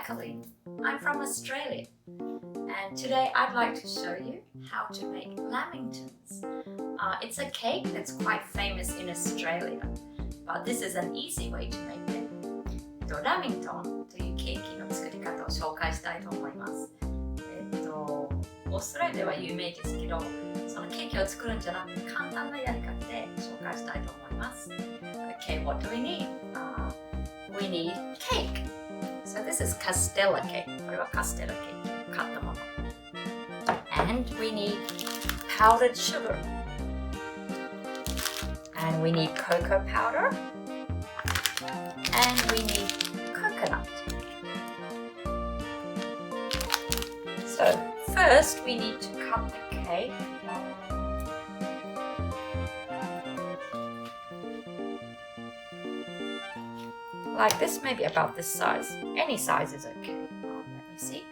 Luckily, I'm from Australia, and today I'd like to show you how to make Lamingtons. It's a cake that's quite famous in Australia, but this is an easy way to make it. ラミントンというケーキの作り方を紹介したいと思います。オーストラリアでは有名ですけど、そのケーキを作るんじゃなくて簡単なやり方で紹介したいと思います。Okay, what do we need? We need cake. So this is castella cake. これはカステラケーキ、買ったもの。And we need powdered sugar. And we need cocoa powder. And we need coconut. So first we need to cut the cake. Like this, maybe about this size. Any size is okay. Let me see.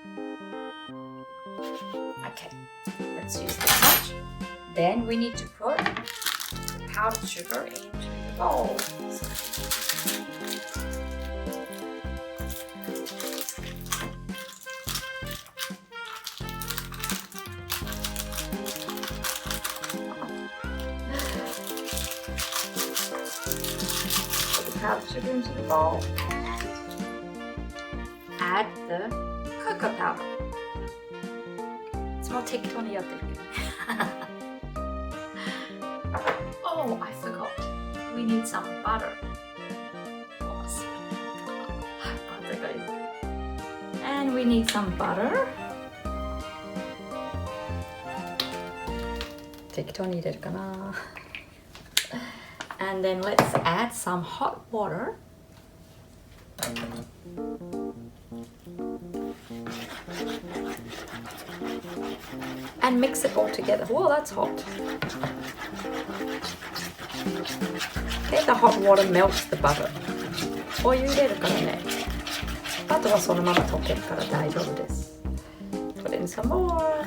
Okay, let's use this much. Then we need to put the powdered sugar into the bowl. Powdered sugar into the bowl and add the cocoa powder. いつも適当にやってるけどOh, I forgot. We need some butter. And we need some butter. 適当に入れるかなAnd then let's add some hot water. And mix it all together. Whoa, that's hot. Okay, the hot water melts the butter. お湯入れるからね。バターはそのまま溶けるから大丈夫です。Put in some more.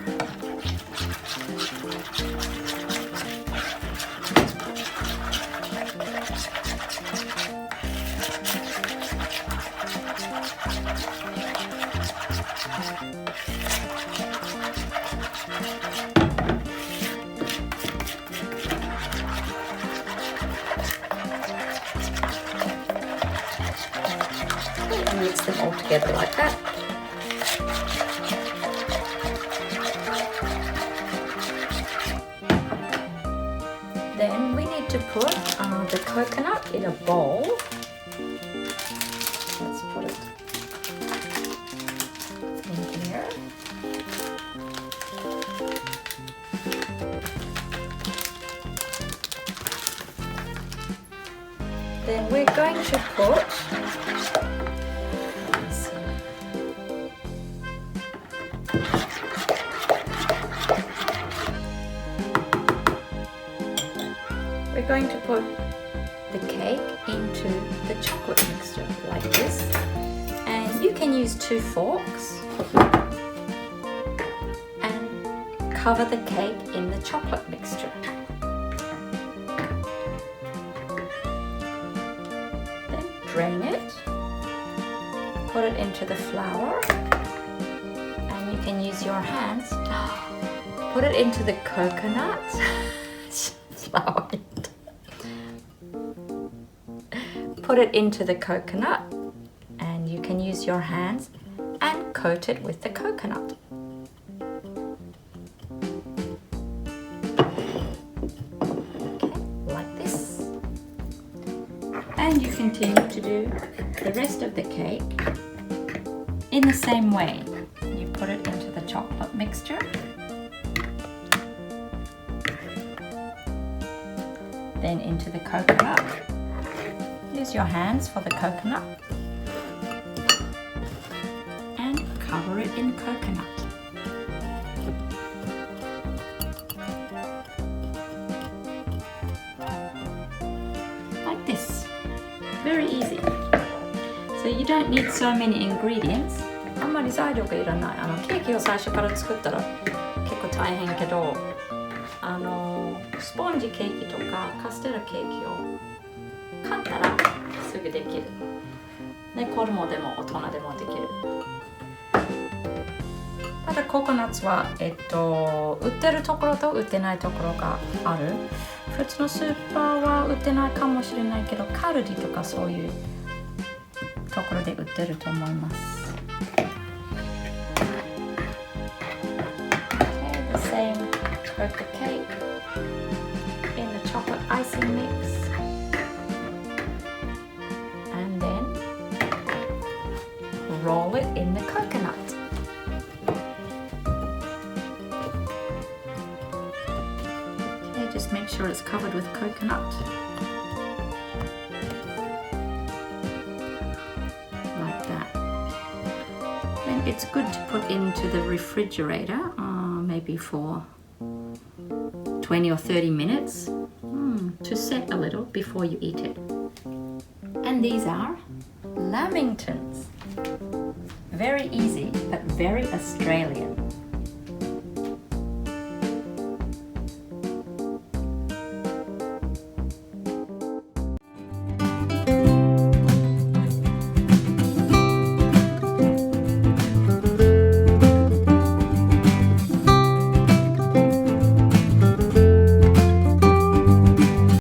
And mix them all together like that. Then we need to put the coconut in a bowl. Let's put it in here. Then we're going to put the cake into the chocolate mixture like this, and you can use 2 forks and cover the cake in the chocolate mixture. Then drain it, put it into the flour, and you can use your hands. Put it into the coconut flour. Put it into the coconut, and you can use your hands and coat it with the coconut. Okay, like this. And you continue to do the rest of the cake in the same way. You put it into the chocolate mixture. Then into the coconut. Use your hands for the coconut and cover it in coconut. Like this. Very easy. So you don't need so many ingredients. あんまり材料がいらない。ケーキを最初から作ったら結構大変けど、スポンジケーキとかカステラケーキを買ったらすぐできる。で子供でも大人でもできる。ただココナッツは、売ってるところと売ってないところがある。普通のスーパーは売ってないかもしれないけど、カルディとかそういうところで売ってると思います。Okay, the same spread the cake in the chocolate icing mix. And then roll it in the coconut. Okay, just make sure it's covered with coconut. Like that. Then it's good to put into the refrigerator, maybe for 20 or 30 minutes to set a little before you eat it. And these are Lamingtons. Very easy, but very Australian.